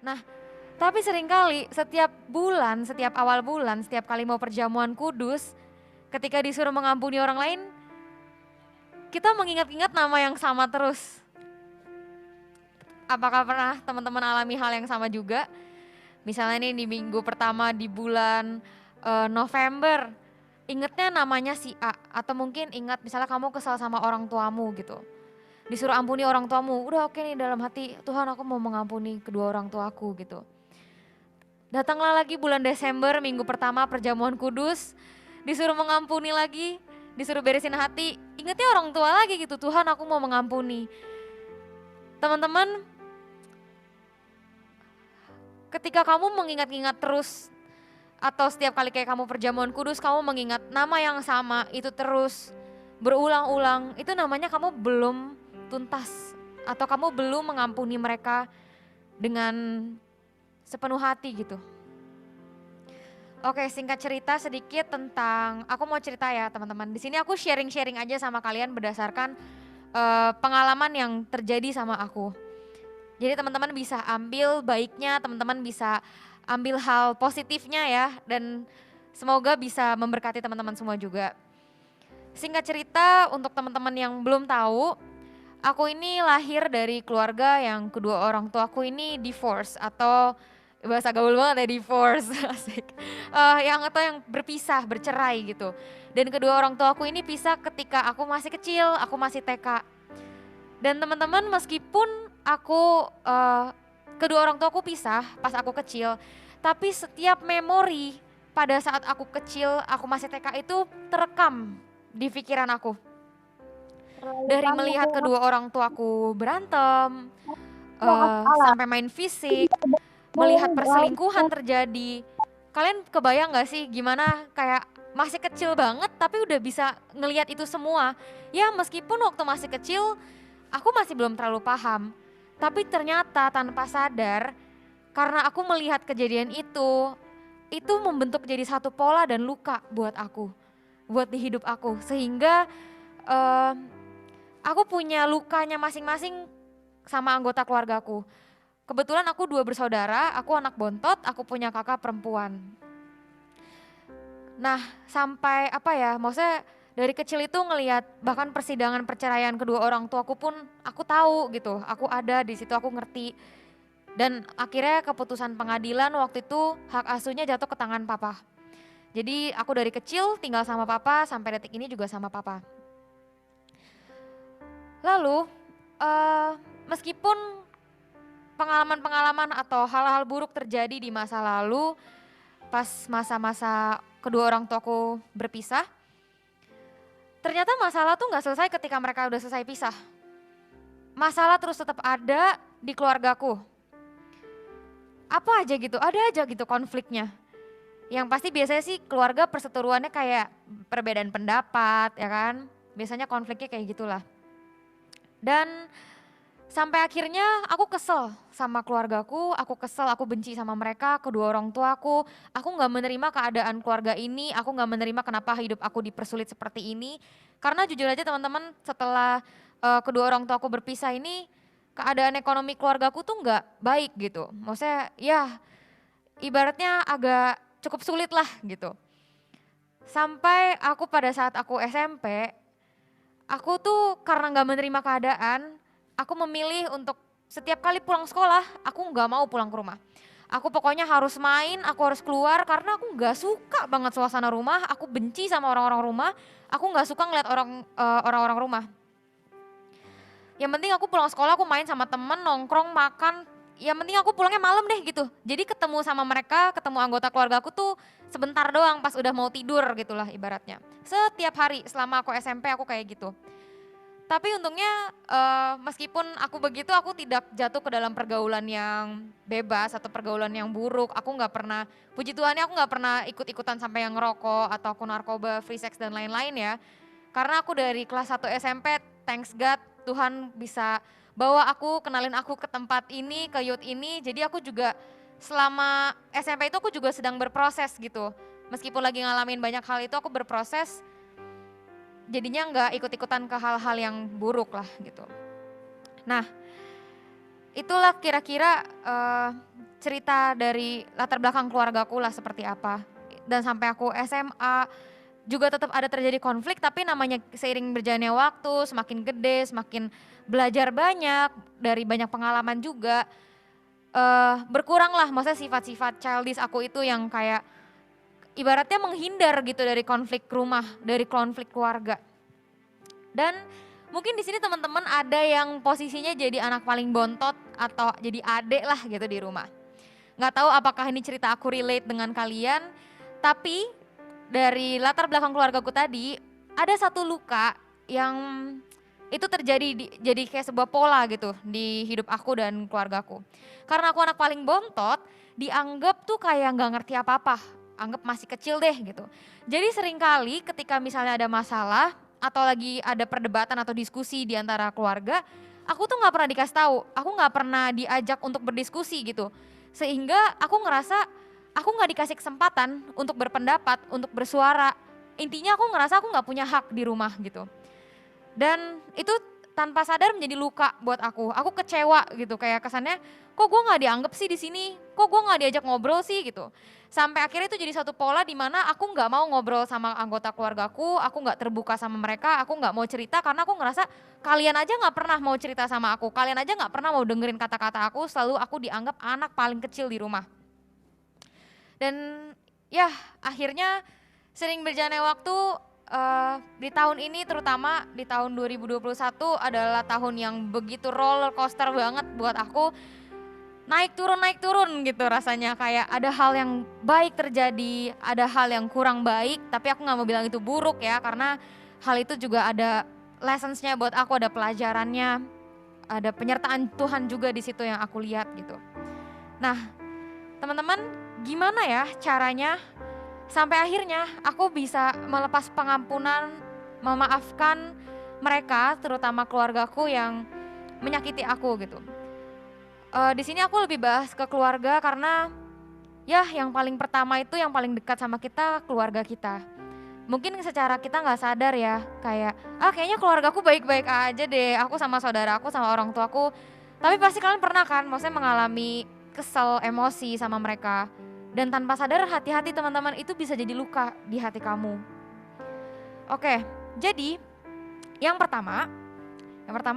Nah, tapi seringkali setiap bulan, setiap awal bulan, setiap kali mau perjamuan kudus, ketika disuruh mengampuni orang lain, kita mengingat-ingat nama yang sama terus. Apakah pernah teman-teman alami hal yang sama juga? Misalnya nih di minggu pertama di bulan November, ingetnya namanya si A, atau mungkin ingat misalnya kamu kesal sama orang tuamu gitu. Disuruh ampuni orang tuamu, udah oke nih dalam hati, Tuhan aku mau mengampuni kedua orang tuaku gitu. Datanglah lagi bulan Desember, minggu pertama perjamuan kudus, disuruh mengampuni lagi, disuruh beresin hati, ingetnya orang tua lagi gitu, Tuhan aku mau mengampuni. Teman-teman, ketika kamu mengingat-ingat terus, atau setiap kali kayak kamu perjamuan kudus, kamu mengingat nama yang sama itu terus, berulang-ulang, itu namanya kamu belum tuntas, atau kamu belum mengampuni mereka dengan sepenuh hati gitu. Oke, singkat cerita sedikit tentang, aku mau cerita ya teman-teman. Di sini aku sharing-sharing aja sama kalian berdasarkan pengalaman yang terjadi sama aku. Jadi teman-teman bisa ambil baiknya, teman-teman bisa ambil hal positifnya ya, dan semoga bisa memberkati teman-teman semua juga. Singkat cerita untuk teman-teman yang belum tahu, aku ini lahir dari keluarga yang kedua orang tuaku ini divorce, atau bahasa gaul banget ya divorce, asik. Yang berpisah, bercerai gitu. Dan kedua orang tuaku ini pisah ketika aku masih kecil, aku masih TK. Dan teman-teman meskipun aku kedua orang tuaku pisah pas aku kecil, tapi setiap memori pada saat aku kecil, aku masih TK itu terekam di pikiran aku. Terlalu Dari panas melihat ya, kedua orang tuaku berantem, sangat salah. sampai main fisik, melihat perselingkuhan terjadi. Kalian kebayang gak sih gimana kayak masih kecil banget tapi udah bisa ngelihat itu semua. Ya meskipun waktu masih kecil aku masih belum terlalu paham. Tapi ternyata tanpa sadar karena aku melihat kejadian itu membentuk jadi satu pola dan luka buat aku. Buat di hidup aku. Sehingga eh, aku punya lukanya masing-masing sama anggota keluargaku. Kebetulan aku dua bersaudara, aku anak bontot, aku punya kakak perempuan. Nah, sampai apa ya, maksudnya dari kecil itu ngelihat bahkan persidangan perceraian kedua orang tuaku pun aku tahu gitu, aku ada di situ, aku ngerti. Dan akhirnya keputusan pengadilan waktu itu hak asuhnya jatuh ke tangan papa. Jadi aku dari kecil tinggal sama papa, sampai detik ini juga sama papa. Lalu, meskipun pengalaman-pengalaman atau hal-hal buruk terjadi di masa lalu, pas masa-masa kedua orang tuaku berpisah, ternyata masalah tuh nggak selesai ketika mereka udah selesai pisah. Masalah terus tetap ada di keluargaku. Apa aja gitu, ada aja gitu konfliknya. Yang pasti biasanya sih keluarga perseteruannya kayak perbedaan pendapat ya kan. Biasanya konfliknya kayak gitulah. Dan sampai akhirnya aku kesel sama keluargaku, aku kesel, aku benci sama mereka, kedua orang tuaku. Aku gak menerima keadaan keluarga ini, aku gak menerima kenapa hidup aku dipersulit seperti ini. Karena jujur aja teman-teman, setelah kedua orang tuaku berpisah ini, keadaan ekonomi keluargaku tuh gak baik gitu. Maksudnya ya ibaratnya agak cukup sulit lah gitu. Sampai aku pada saat aku SMP, aku tuh karena gak menerima keadaan, aku memilih untuk setiap kali pulang sekolah, aku nggak mau pulang ke rumah. Aku pokoknya harus main, aku harus keluar karena aku nggak suka banget suasana rumah, aku benci sama orang-orang rumah, aku nggak suka ngeliat orang-orang rumah. Yang penting aku pulang sekolah, aku main sama temen, nongkrong, makan, yang penting aku pulangnya malam deh gitu. Jadi ketemu sama mereka, ketemu anggota keluarga aku tuh sebentar doang pas udah mau tidur gitulah ibaratnya. Setiap hari selama aku SMP aku kayak gitu. Tapi untungnya meskipun aku begitu, aku tidak jatuh ke dalam pergaulan yang bebas atau pergaulan yang buruk. Aku nggak pernah, puji Tuhannya aku nggak pernah ikut-ikutan sampai yang ngerokok atau aku narkoba, free sex dan lain-lain ya. Karena aku dari kelas 1 SMP, thanks God, Tuhan bisa bawa aku, kenalin aku ke tempat ini, ke youth ini. Jadi aku juga selama SMP itu aku juga sedang berproses gitu. Meskipun lagi ngalamin banyak hal itu, aku berproses jadinya nggak ikut-ikutan ke hal-hal yang buruk lah gitu. Nah, itulah kira-kira cerita dari latar belakang keluargaku lah seperti apa. Dan sampai aku SMA juga tetap ada terjadi konflik, tapi namanya seiring berjalannya waktu, semakin gede, semakin belajar banyak, dari banyak pengalaman juga, berkurang lah maksudnya sifat-sifat childish aku itu yang kayak ibaratnya menghindar gitu dari konflik rumah, dari konflik keluarga. Dan mungkin di sini teman-teman ada yang posisinya jadi anak paling bontot atau jadi adik lah gitu di rumah. Nggak tahu apakah ini cerita aku relate dengan kalian, tapi dari latar belakang keluargaku tadi ada satu luka yang itu terjadi jadi kayak sebuah pola gitu di hidup aku dan keluargaku. Karena aku anak paling bontot, dianggap tuh kayak nggak ngerti apa-apa, anggap masih kecil deh gitu. Jadi seringkali ketika misalnya ada masalah atau lagi ada perdebatan atau diskusi di antara keluarga, aku tuh nggak pernah dikasih tahu, aku nggak pernah diajak untuk berdiskusi gitu. Sehingga aku ngerasa aku nggak dikasih kesempatan untuk berpendapat, untuk bersuara. Intinya aku ngerasa aku nggak punya hak di rumah gitu. Dan itu tanpa sadar menjadi luka buat aku. Aku kecewa gitu, kayak kesannya kok gue nggak dianggap sih di sini, kok gue nggak diajak ngobrol sih gitu. Sampai akhirnya itu jadi satu pola di mana aku nggak mau ngobrol sama anggota keluargaku, aku nggak terbuka sama mereka, aku nggak mau cerita karena aku ngerasa kalian aja nggak pernah mau cerita sama aku, kalian aja nggak pernah mau dengerin kata-kata aku, selalu aku dianggap anak paling kecil di rumah. Dan ya akhirnya sering berjalannya waktu, di tahun ini terutama di tahun 2021 adalah tahun yang begitu roller coaster banget buat aku. Naik turun gitu rasanya, kayak ada hal yang baik terjadi, ada hal yang kurang baik, tapi aku nggak mau bilang itu buruk ya, karena hal itu juga ada lessons-nya buat aku, ada pelajarannya, ada penyertaan Tuhan juga di situ yang aku lihat gitu. Nah, teman-teman, gimana ya caranya sampai akhirnya aku bisa melepas pengampunan, memaafkan mereka, terutama keluargaku yang menyakiti aku gitu. Di sini aku lebih bahas ke keluarga karena ya yang paling pertama itu yang paling dekat sama kita, keluarga kita. Mungkin secara kita nggak sadar ya, kayak kayaknya keluargaku baik-baik aja deh, aku sama saudara aku sama orang tuaku. Tapi pasti kalian pernah kan maksudnya mengalami kesel, emosi sama mereka. Dan tanpa sadar, hati-hati teman-teman, itu bisa jadi luka di hati kamu. Oke, jadi yang pertama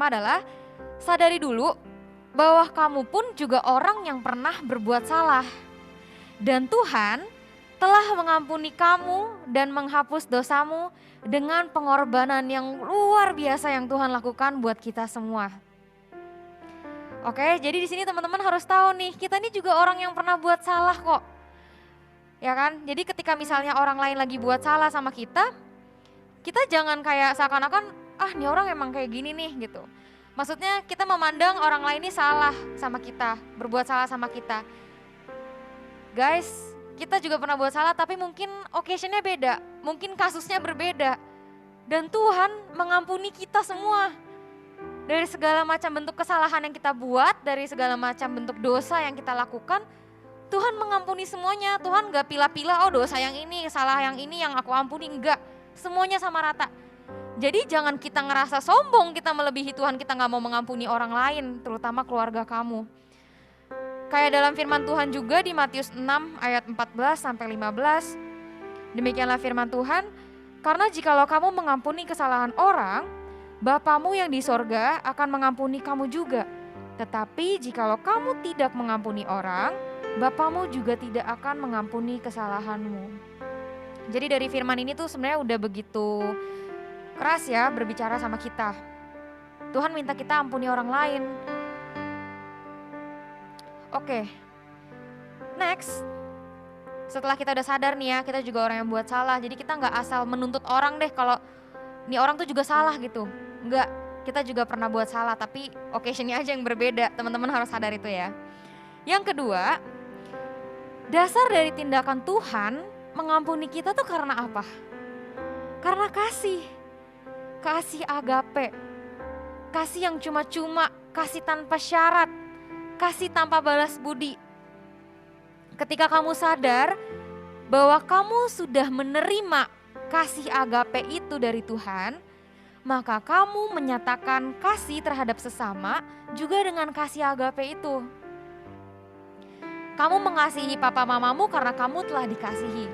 adalah sadari dulu bahwa kamu pun juga orang yang pernah berbuat salah. Dan Tuhan telah mengampuni kamu dan menghapus dosamu dengan pengorbanan yang luar biasa yang Tuhan lakukan buat kita semua. Oke, jadi di sini teman-teman harus tahu nih, kita ini juga orang yang pernah buat salah kok. Ya kan? Jadi ketika misalnya orang lain lagi buat salah sama kita jangan kayak seakan-akan nih orang emang kayak gini nih gitu. Maksudnya kita memandang orang lain ini salah sama kita, berbuat salah sama kita. Guys, kita juga pernah buat salah tapi mungkin occasion-nya beda, mungkin kasusnya berbeda. Dan Tuhan mengampuni kita semua. Dari segala macam bentuk kesalahan yang kita buat, dari segala macam bentuk dosa yang kita lakukan, Tuhan mengampuni semuanya. Tuhan gak pilah-pilah, dosa yang ini, salah yang ini yang aku ampuni, enggak. Semuanya sama rata. Jadi jangan kita ngerasa sombong kita melebihi Tuhan, kita gak mau mengampuni orang lain, terutama keluarga kamu. Kayak dalam firman Tuhan juga di Matius 6 ayat 14-15, demikianlah firman Tuhan, karena jikalau kamu mengampuni kesalahan orang, Bapamu yang di sorga akan mengampuni kamu juga. Tetapi jikalau kamu tidak mengampuni orang, Bapamu juga tidak akan mengampuni kesalahanmu. Jadi dari firman ini tuh sebenarnya udah begitu keras ya berbicara sama kita. Tuhan minta kita ampuni orang lain. Oke, next. Setelah kita udah sadar nih ya, kita juga orang yang buat salah. Jadi kita gak asal menuntut orang deh kalau nih orang tuh juga salah gitu. Enggak, kita juga pernah buat salah tapi occasion-nya aja yang berbeda. Teman-teman harus sadar itu ya. Yang kedua, dasar dari tindakan Tuhan mengampuni kita tuh karena apa? Karena kasih. Kasih agape, kasih yang cuma-cuma, kasih tanpa syarat, kasih tanpa balas budi. Ketika kamu sadar bahwa kamu sudah menerima kasih agape itu dari Tuhan, maka kamu menyatakan kasih terhadap sesama juga dengan kasih agape itu. Kamu mengasihi papa mamamu karena kamu telah dikasihi.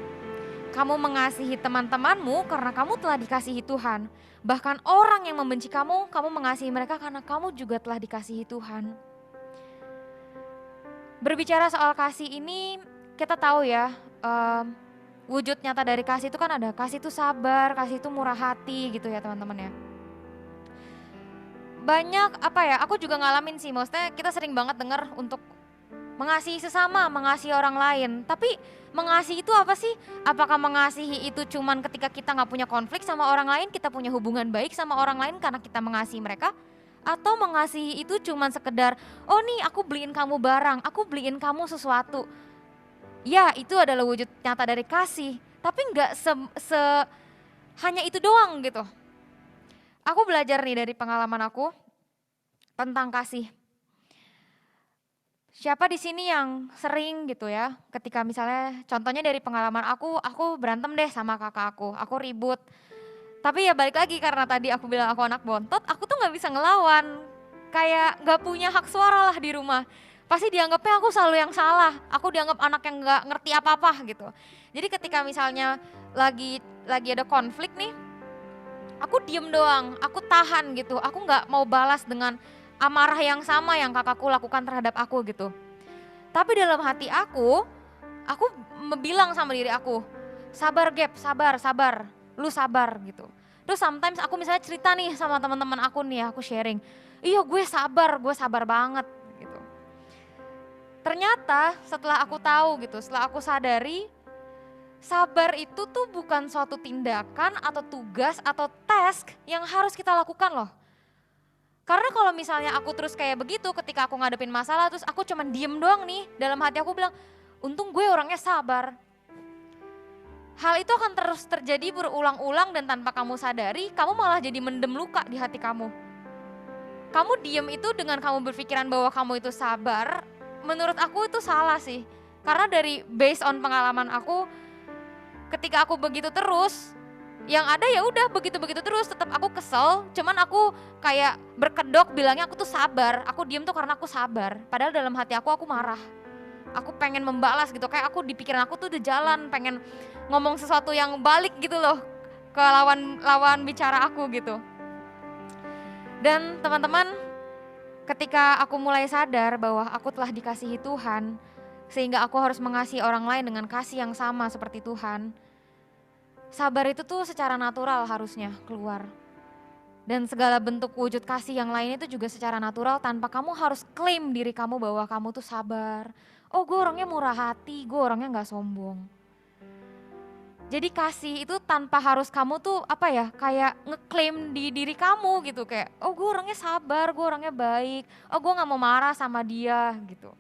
Kamu mengasihi teman-temanmu karena kamu telah dikasihi Tuhan. Bahkan orang yang membenci kamu, kamu mengasihi mereka karena kamu juga telah dikasihi Tuhan. Berbicara soal kasih ini, kita tahu ya, wujud nyata dari kasih itu kan ada, kasih itu sabar, kasih itu murah hati gitu ya teman-teman ya. Banyak aku juga ngalamin sih, maksudnya kita sering banget dengar untuk mengasihi sesama, mengasihi orang lain. Tapi mengasihi itu apa sih? Apakah mengasihi itu cuman ketika kita gak punya konflik sama orang lain, kita punya hubungan baik sama orang lain karena kita mengasihi mereka? Atau mengasihi itu cuman sekedar, oh nih aku beliin kamu barang, aku beliin kamu sesuatu. Ya itu adalah wujud nyata dari kasih, tapi gak hanya itu doang gitu. Aku belajar nih dari pengalaman aku tentang kasih. Siapa di sini yang sering gitu ya, ketika misalnya contohnya dari pengalaman aku berantem deh sama kakak aku ribut. Tapi ya balik lagi karena tadi aku bilang aku anak bontot, aku tuh gak bisa ngelawan. Kayak gak punya hak suara lah di rumah. Pasti dianggapnya aku selalu yang salah, aku dianggap anak yang gak ngerti apa-apa gitu. Jadi ketika misalnya lagi ada konflik nih, aku diem doang, aku tahan gitu, aku gak mau balas dengan amarah yang sama yang kakakku lakukan terhadap aku gitu. Tapi dalam hati aku bilang sama diri aku, sabar Gap, sabar, lu sabar gitu. Terus sometimes aku misalnya cerita nih sama teman-teman aku nih, aku sharing, iya gue sabar banget gitu. Ternyata setelah aku tahu gitu, setelah aku sadari, sabar itu tuh bukan suatu tindakan atau tugas atau task yang harus kita lakukan loh. Karena kalau misalnya aku terus kayak begitu ketika aku ngadepin masalah terus aku cuman diem doang nih, dalam hati aku bilang, untung gue orangnya sabar. Hal itu akan terus terjadi berulang-ulang dan tanpa kamu sadari, kamu malah jadi mendem luka di hati kamu. Kamu diem itu dengan kamu berpikiran bahwa kamu itu sabar, menurut aku itu salah sih. Karena dari based on pengalaman aku, ketika aku begitu terus, yang ada ya udah begitu terus, tetap aku kesel, cuman aku kayak berkedok bilangnya aku tuh sabar, aku diem tuh karena aku sabar, padahal dalam hati aku marah, aku pengen membalas gitu, kayak aku di pikiran aku tuh udah jalan, pengen ngomong sesuatu yang balik gitu loh ke lawan bicara aku gitu. Dan teman-teman, ketika aku mulai sadar bahwa aku telah dikasihi Tuhan, sehingga aku harus mengasihi orang lain dengan kasih yang sama seperti Tuhan, sabar itu tuh secara natural harusnya keluar. Dan segala bentuk wujud kasih yang lain itu juga secara natural tanpa kamu harus klaim diri kamu bahwa kamu tuh sabar. Oh gue orangnya murah hati, gue orangnya gak sombong. Jadi kasih itu tanpa harus kamu tuh kayak ngeklaim di diri kamu gitu. Kayak oh gue orangnya sabar, gue orangnya baik, oh gue gak mau marah sama dia gitu.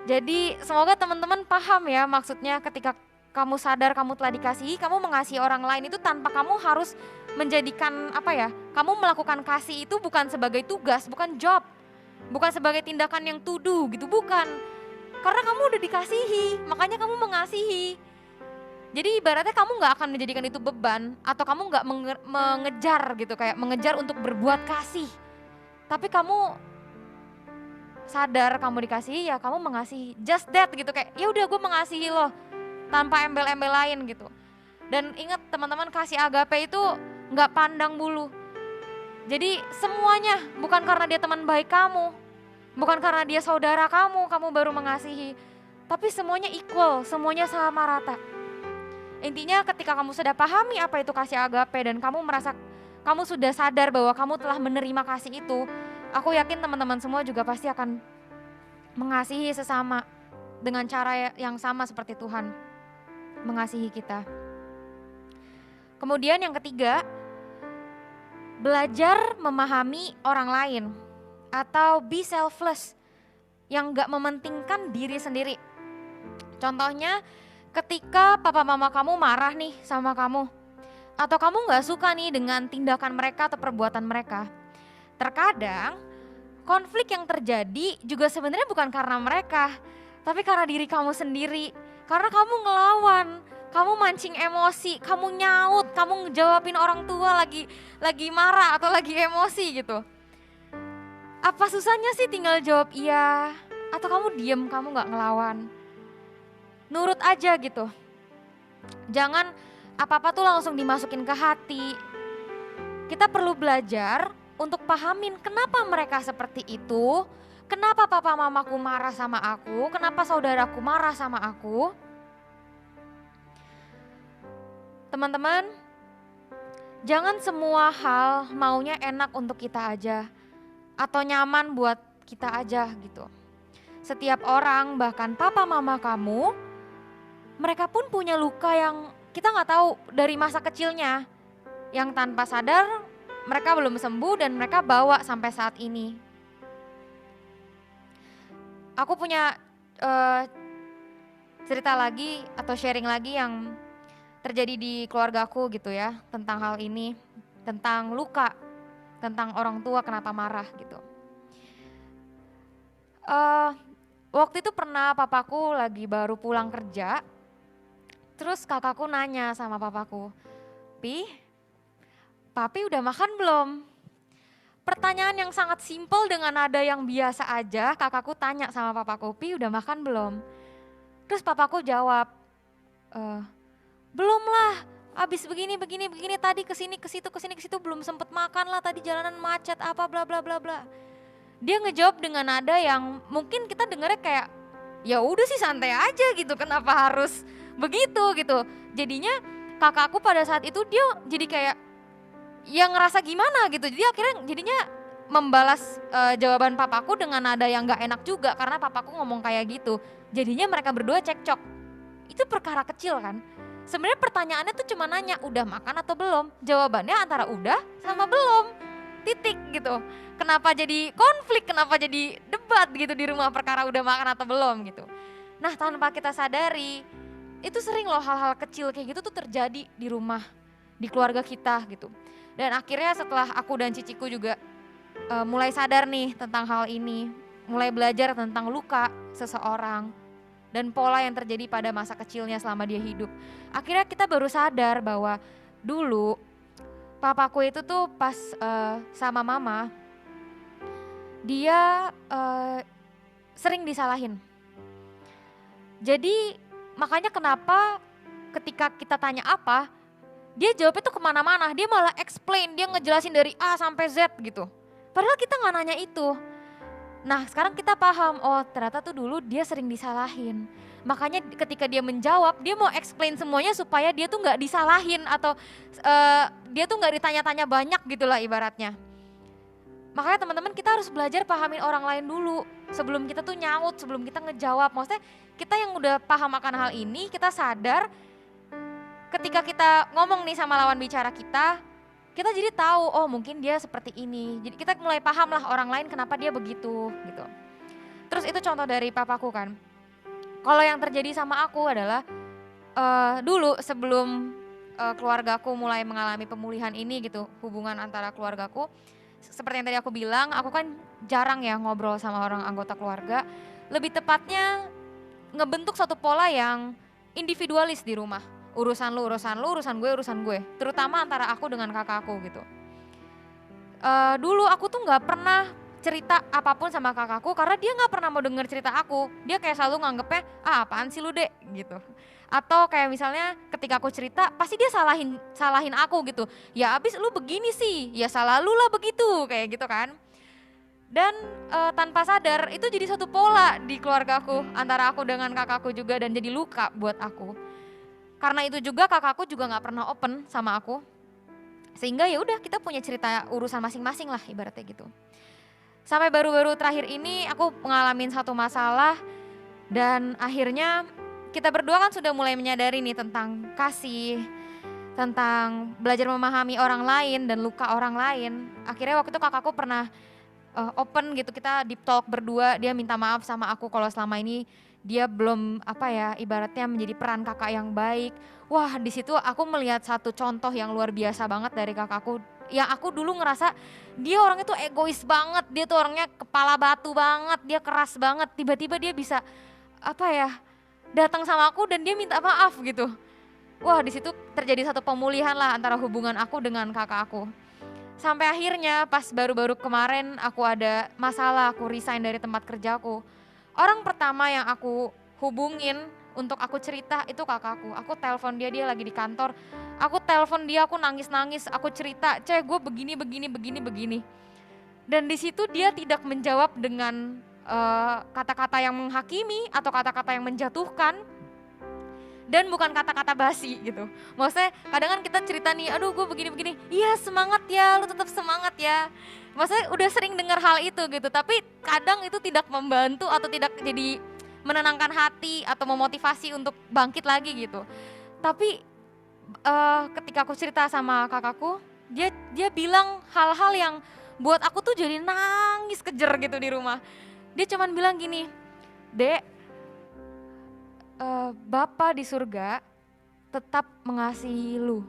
Jadi semoga teman-teman paham ya maksudnya ketika kamu sadar kamu telah dikasihi, kamu mengasihi orang lain itu tanpa kamu harus menjadikan kamu melakukan kasih itu bukan sebagai tugas, bukan job, bukan sebagai tindakan yang to do gitu, bukan. Karena kamu udah dikasihi, makanya kamu mengasihi. Jadi ibaratnya kamu gak akan menjadikan itu beban atau kamu gak mengejar gitu, kayak mengejar untuk berbuat kasih. Tapi kamu sadar kamu dikasihi, ya kamu mengasihi, just that gitu, kayak ya udah gue mengasihi lo tanpa embel-embel lain gitu. Dan ingat teman-teman, kasih agape itu gak pandang bulu. Jadi semuanya bukan karena dia teman baik kamu, bukan karena dia saudara kamu baru mengasihi, tapi semuanya equal, semuanya sama rata. Intinya ketika kamu sudah pahami apa itu kasih agape dan kamu merasa kamu sudah sadar bahwa kamu telah menerima kasih itu, aku yakin teman-teman semua juga pasti akan mengasihi sesama dengan cara yang sama seperti Tuhan mengasihi kita. Kemudian yang ketiga, belajar memahami orang lain atau be selfless, yang gak mementingkan diri sendiri. Contohnya ketika papa mama kamu marah nih sama kamu, atau kamu gak suka nih dengan tindakan mereka atau perbuatan mereka, terkadang konflik yang terjadi juga sebenarnya bukan karena mereka, tapi karena diri kamu sendiri. Karena kamu ngelawan, kamu mancing emosi, kamu nyaut, kamu ngejawabin orang tua lagi marah atau lagi emosi gitu. Apa susahnya sih tinggal jawab iya, atau kamu diem, kamu gak ngelawan. Nurut aja gitu. Jangan apa-apa tuh langsung dimasukin ke hati. Kita perlu belajar untuk pahamin kenapa mereka seperti itu, kenapa papa mamaku marah sama aku, kenapa saudaraku marah sama aku. Teman-teman, jangan semua hal maunya enak untuk kita aja atau nyaman buat kita aja gitu. Setiap orang, bahkan papa mama kamu, mereka pun punya luka yang kita nggak tahu dari masa kecilnya, yang tanpa sadar mereka belum sembuh dan mereka bawa sampai saat ini. Aku punya cerita lagi atau sharing lagi yang terjadi di keluargaku gitu ya, tentang hal ini, tentang luka, tentang orang tua kenapa marah gitu. Waktu itu pernah papaku lagi baru pulang kerja, terus kakakku nanya sama papaku, Papi udah makan belum? Pertanyaan yang sangat simpel dengan nada yang biasa aja, kakakku tanya sama papaku, Pi udah makan belum? Terus papaku jawab, belum lah, abis begini tadi kesini ke situ belum sempet makan lah, tadi jalanan macet apa bla bla bla bla. Dia ngejawab dengan nada yang mungkin kita dengarnya kayak ya udah sih santai aja gitu, kenapa harus begitu gitu. Jadinya kakakku pada saat itu dia jadi kayak ya ngerasa gimana gitu. Jadi akhirnya jadinya membalas jawaban papaku dengan nada yang gak enak juga karena papaku ngomong kayak gitu. Jadinya mereka berdua cekcok. Itu perkara kecil kan. Sebenarnya pertanyaannya tuh cuma nanya udah makan atau belum. Jawabannya antara udah sama belum. Titik gitu. Kenapa jadi konflik, kenapa jadi debat gitu di rumah perkara udah makan atau belum gitu. Nah tanpa kita sadari, itu sering loh hal-hal kecil kayak gitu tuh terjadi di rumah, di keluarga kita gitu. Dan akhirnya setelah aku dan ciciku juga mulai sadar nih tentang hal ini, mulai belajar tentang luka seseorang dan pola yang terjadi pada masa kecilnya selama dia hidup. Akhirnya kita baru sadar bahwa dulu papaku itu tuh pas sama mama, dia sering disalahin. Jadi makanya kenapa ketika kita tanya apa, dia jawabnya tuh kemana-mana, dia malah explain, dia ngejelasin dari A sampai Z gitu. Padahal kita gak nanya itu. Nah sekarang kita paham, oh ternyata tuh dulu dia sering disalahin. Makanya ketika dia menjawab, dia mau explain semuanya supaya dia tuh gak disalahin atau dia tuh gak ditanya-tanya banyak gitulah ibaratnya. Makanya teman-teman kita harus belajar pahamin orang lain dulu sebelum kita tuh nyaut, sebelum kita ngejawab. Maksudnya kita yang udah paham akan hal ini, kita sadar ketika kita ngomong nih sama lawan bicara kita jadi tahu oh mungkin dia seperti ini. Jadi kita mulai paham lah orang lain kenapa dia begitu gitu. Terus itu contoh dari papaku kan. Kalau yang terjadi sama aku adalah dulu sebelum keluargaku mulai mengalami pemulihan ini gitu, hubungan antara keluargaku. Seperti yang tadi aku bilang, aku kan jarang ya ngobrol sama orang anggota keluarga. Lebih tepatnya ngebentuk satu pola yang individualis di rumah. Urusan lu, urusan gue. Terutama antara aku dengan kakakku gitu. Dulu aku tuh gak pernah cerita apapun sama kakakku karena dia gak pernah mau denger cerita aku. Dia kayak selalu nganggepnya, apaan sih lu dek gitu. Atau kayak misalnya ketika aku cerita pasti dia salahin aku gitu. Ya abis lu begini sih, ya salah lu lah begitu kayak gitu kan. Dan tanpa sadar itu jadi satu pola di keluargaku antara aku dengan kakakku juga dan jadi luka buat aku. Karena itu juga kakakku juga nggak pernah open sama aku. Sehingga ya udah kita punya cerita urusan masing-masing lah ibaratnya gitu. Sampai baru-baru terakhir ini aku ngalamin satu masalah dan akhirnya kita berdua kan sudah mulai menyadari nih tentang kasih, tentang belajar memahami orang lain dan luka orang lain. Akhirnya waktu itu kakakku pernah open gitu, kita deep talk berdua, dia minta maaf sama aku kalau selama ini dia belum ibaratnya menjadi peran kakak yang baik. Wah di situ aku melihat satu contoh yang luar biasa banget dari kakakku. Yang aku dulu ngerasa dia orangnya tuh egois banget, dia tuh orangnya kepala batu banget, dia keras banget. Tiba-tiba dia bisa datang sama aku dan dia minta maaf gitu. Wah, di situ terjadi satu pemulihan lah antara hubungan aku dengan kakak aku. Sampai akhirnya pas baru-baru kemarin aku ada masalah, aku resign dari tempat kerjaku. Orang pertama yang aku hubungin untuk aku cerita itu kakakku. Aku telepon dia, dia lagi di kantor. Aku telepon dia, aku nangis-nangis, aku cerita, "Ceh, gue begini begini begini begini." Dan di situ dia tidak menjawab dengan kata-kata yang menghakimi atau kata-kata yang menjatuhkan, dan bukan kata-kata basi gitu. Maksudnya kadang kan kita cerita nih, aduh gue begini-begini, iya semangat ya, lu tetap semangat ya. Maksudnya udah sering dengar hal itu gitu, tapi kadang itu tidak membantu atau tidak jadi menenangkan hati atau memotivasi untuk bangkit lagi gitu. Tapi ketika aku cerita sama kakakku, dia bilang hal-hal yang buat aku tuh jadi nangis kejer gitu di rumah. Dia cuman bilang gini, "Dek, Bapa di surga tetap mengasihi lu,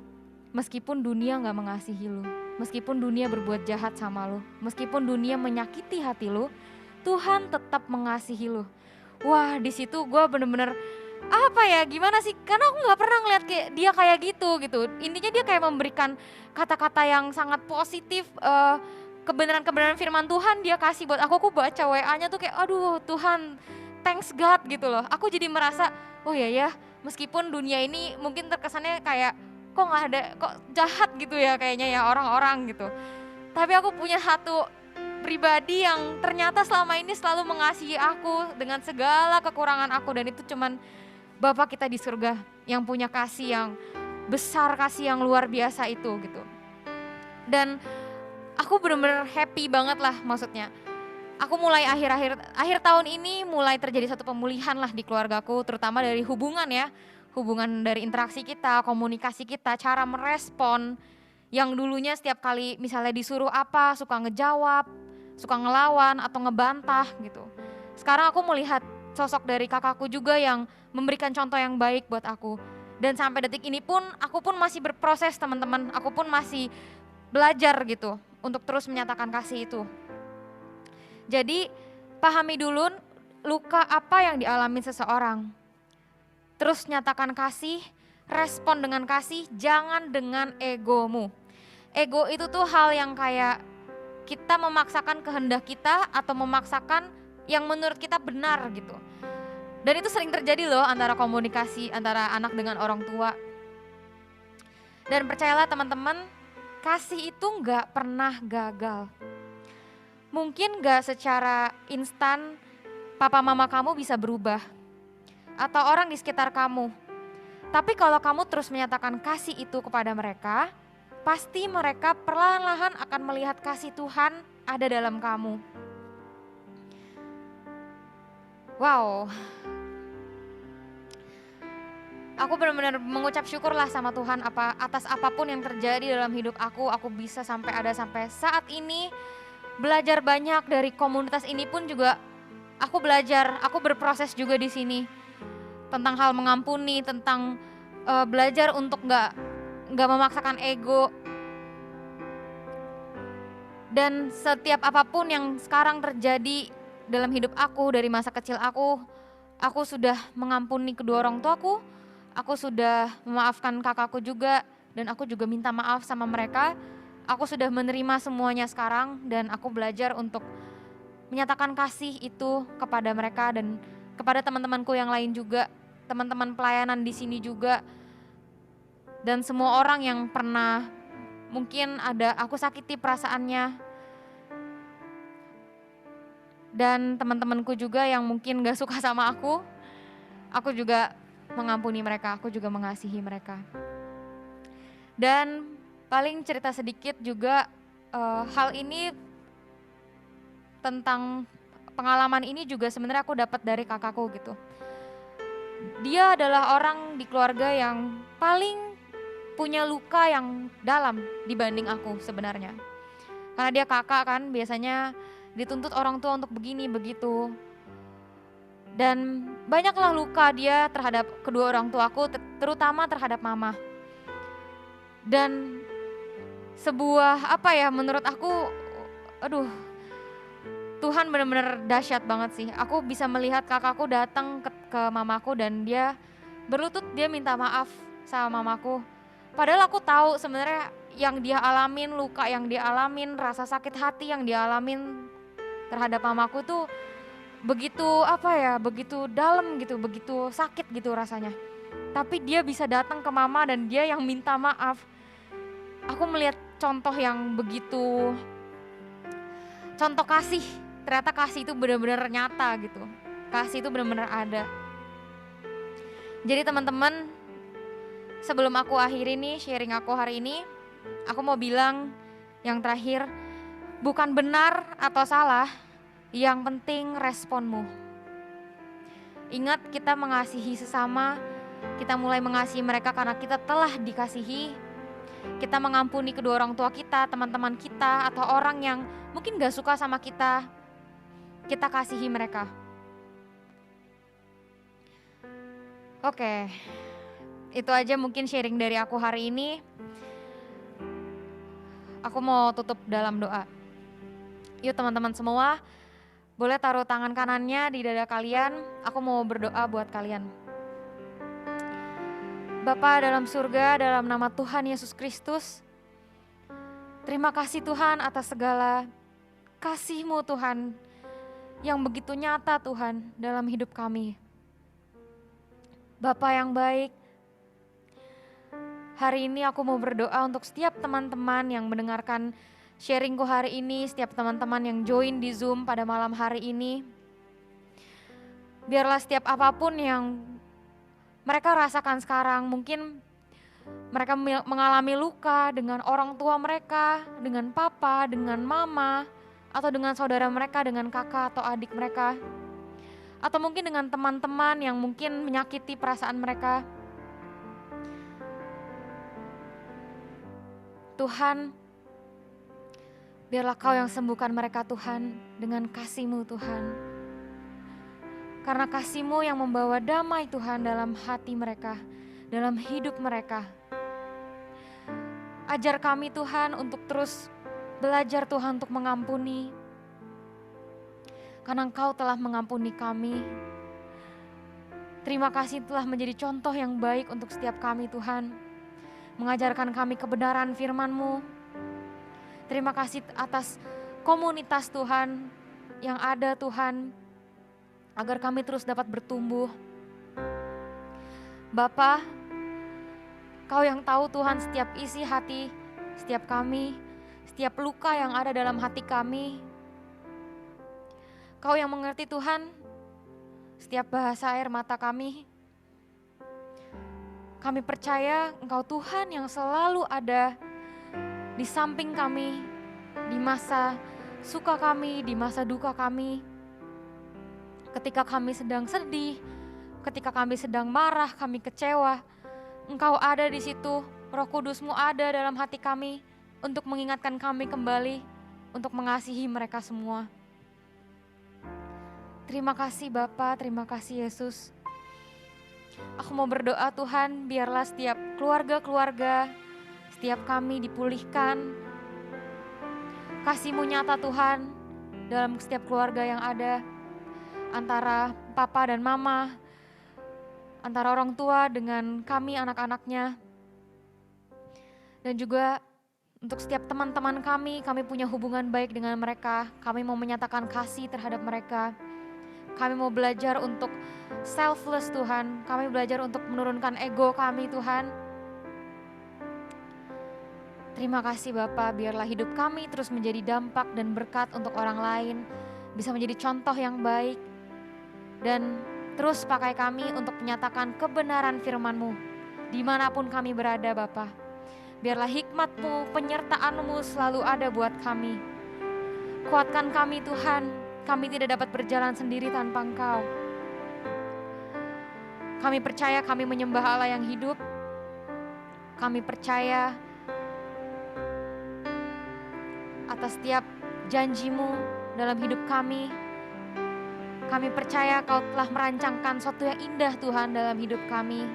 meskipun dunia gak mengasihi lu, meskipun dunia berbuat jahat sama lu, meskipun dunia menyakiti hati lu, Tuhan tetap mengasihi lu." Wah, di situ gue bener-bener apa ya, gimana sih, karena aku gak pernah ngeliat kayak dia kayak gitu. Intinya dia kayak memberikan kata-kata yang sangat positif, kebenaran-kebenaran firman Tuhan dia kasih buat aku baca WA-nya tuh kayak aduh Tuhan, thanks God gitu loh. Aku jadi merasa, oh ya, meskipun dunia ini mungkin terkesannya kayak kok nggak ada, kok jahat gitu ya kayaknya ya orang-orang gitu. Tapi aku punya satu pribadi yang ternyata selama ini selalu mengasihi aku dengan segala kekurangan aku, dan itu cuman Bapa kita di surga yang punya kasih yang besar, kasih yang luar biasa itu gitu. Dan aku bener-bener happy banget lah, maksudnya aku mulai akhir tahun ini mulai terjadi satu pemulihan lah di keluargaku, terutama dari hubungan ya, hubungan dari interaksi kita, komunikasi kita, cara merespon. Yang dulunya setiap kali misalnya disuruh apa suka ngejawab, suka ngelawan atau ngebantah gitu. Sekarang aku melihat sosok dari kakakku juga yang memberikan contoh yang baik buat aku. Dan sampai detik ini pun aku pun masih berproses teman-teman, aku pun masih belajar gitu untuk terus menyatakan kasih itu. Jadi pahami dulu luka apa yang dialami seseorang. Terus nyatakan kasih, respon dengan kasih, jangan dengan egomu. Ego itu tuh hal yang kayak kita memaksakan kehendak kita atau memaksakan yang menurut kita benar gitu. Dan itu sering terjadi loh antara komunikasi antara anak dengan orang tua. Dan percayalah teman-teman, kasih itu gak pernah gagal. Mungkin gak secara instan papa mama kamu bisa berubah atau orang di sekitar kamu. Tapi kalau kamu terus menyatakan kasih itu kepada mereka, pasti mereka perlahan-lahan akan melihat kasih Tuhan ada dalam kamu. Wow. Aku benar-benar mengucap syukurlah sama Tuhan atas apapun yang terjadi dalam hidup aku bisa sampai saat ini. Belajar banyak dari komunitas ini pun juga aku belajar, aku berproses juga di sini. Tentang hal mengampuni, tentang belajar untuk nggak memaksakan ego. Dan setiap apapun yang sekarang terjadi dalam hidup aku dari masa kecil aku sudah mengampuni kedua orang tuaku, aku sudah memaafkan kakakku juga, dan aku juga minta maaf sama mereka. Aku sudah menerima semuanya sekarang dan aku belajar untuk menyatakan kasih itu kepada mereka dan kepada teman-temanku yang lain juga, teman-teman pelayanan di sini juga, dan semua orang yang pernah mungkin ada aku sakiti perasaannya, dan teman-temanku juga yang mungkin gak suka sama aku juga mengampuni mereka, aku juga mengasihi mereka. Dan paling cerita sedikit juga hal ini tentang pengalaman ini juga sebenarnya aku dapat dari kakakku gitu. Dia adalah orang di keluarga yang paling punya luka yang dalam dibanding aku sebenarnya. Karena dia kakak kan, biasanya dituntut orang tua untuk begini begitu. Dan banyaklah luka dia terhadap kedua orang tuaku, terutama terhadap mama. Dan sebuah menurut aku, Tuhan benar-benar dahsyat banget sih. Aku bisa melihat kakakku datang ke mamaku dan dia berlutut, dia minta maaf sama mamaku. Padahal aku tahu sebenarnya yang dia alamin, luka yang dia alamin, rasa sakit hati yang dia alamin terhadap mamaku tuh begitu begitu dalam gitu, begitu sakit gitu rasanya. Tapi dia bisa datang ke mama dan dia yang minta maaf. Aku melihat contoh yang begitu, contoh kasih. Ternyata kasih itu benar-benar nyata gitu. Kasih itu benar-benar ada. Jadi teman-teman, sebelum aku akhiri nih sharing aku hari ini, aku mau bilang yang terakhir, bukan benar atau salah, yang penting responmu. Ingat, kita mengasihi sesama, kita mulai mengasihi mereka karena kita telah dikasihi. Kita mengampuni kedua orang tua kita, teman-teman kita, atau orang yang mungkin gak suka sama kita, kita kasihi mereka. Oke, itu aja mungkin sharing dari aku hari ini. Aku mau tutup dalam doa. Yuk teman-teman semua, boleh taruh tangan kanannya di dada kalian. Aku mau berdoa buat kalian. Bapa dalam surga, dalam nama Tuhan Yesus Kristus, terima kasih Tuhan atas segala kasih-Mu Tuhan, yang begitu nyata Tuhan dalam hidup kami. Bapa yang baik, hari ini aku mau berdoa untuk setiap teman-teman yang mendengarkan sharingku hari ini, setiap teman-teman yang join di Zoom pada malam hari ini. Biarlah setiap apapun yang mereka rasakan sekarang, mungkin mereka mengalami luka dengan orang tua mereka, dengan papa, dengan mama, atau dengan saudara mereka, dengan kakak atau adik mereka, atau mungkin dengan teman-teman yang mungkin menyakiti perasaan mereka. Tuhan, biarlah Kau yang sembuhkan mereka Tuhan dengan kasih-Mu Tuhan. Karena kasih-Mu yang membawa damai Tuhan dalam hati mereka, dalam hidup mereka. Ajar kami Tuhan untuk terus belajar Tuhan untuk mengampuni. Karena Engkau telah mengampuni kami. Terima kasih telah menjadi contoh yang baik untuk setiap kami Tuhan. Mengajarkan kami kebenaran firman-Mu. Terima kasih atas komunitas Tuhan yang ada Tuhan, agar kami terus dapat bertumbuh. Bapa, Kau yang tahu Tuhan setiap isi hati, setiap kami, setiap luka yang ada dalam hati kami. Kau yang mengerti Tuhan setiap bahasa air mata kami. Kami percaya Engkau Tuhan yang selalu ada di samping kami, di masa suka kami, di masa duka kami. Ketika kami sedang sedih, ketika kami sedang marah, kami kecewa, Engkau ada di situ, Roh Kudus-Mu ada dalam hati kami untuk mengingatkan kami kembali untuk mengasihi mereka semua. Terima kasih Bapa, terima kasih Yesus. Aku mau berdoa Tuhan, biarlah setiap keluarga-keluarga, setiap kami dipulihkan. Kasih-Mu nyata Tuhan dalam setiap keluarga yang ada, antara papa dan mama, antara orang tua dengan kami anak-anaknya. Dan juga untuk setiap teman-teman kami punya hubungan baik dengan mereka. Kami mau menyatakan kasih terhadap mereka. Kami mau belajar untuk selfless Tuhan. Kami belajar untuk menurunkan ego kami Tuhan. Terima kasih Bapa, biarlah hidup kami terus menjadi dampak dan berkat untuk orang lain. Bisa menjadi contoh yang baik. Dan terus pakai kami untuk menyatakan kebenaran firman-Mu dimanapun kami berada Bapa. Biarlah hikmat-Mu, penyertaan-Mu selalu ada buat kami. Kuatkan kami Tuhan. Kami tidak dapat berjalan sendiri tanpa Engkau. Kami percaya kami menyembah Allah yang hidup. Kami percaya atas setiap janji-Mu dalam hidup kami. Kami percaya Kau telah merancangkan sesuatu yang indah Tuhan dalam hidup kami.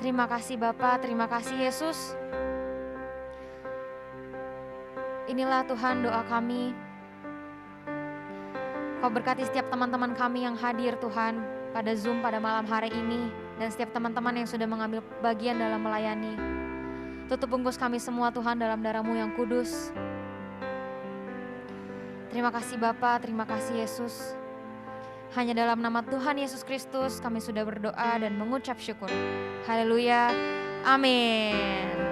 Terima kasih Bapa, terima kasih Yesus. Inilah Tuhan doa kami. Kau berkati setiap teman-teman kami yang hadir Tuhan pada Zoom pada malam hari ini. dan setiap teman-teman yang sudah mengambil bagian dalam melayani. Tutup bungkus kami semua Tuhan dalam darah-Mu yang kudus. Terima kasih Bapa, terima kasih Yesus. Hanya dalam nama Tuhan Yesus Kristus kami sudah berdoa dan mengucap syukur. Haleluya, amin.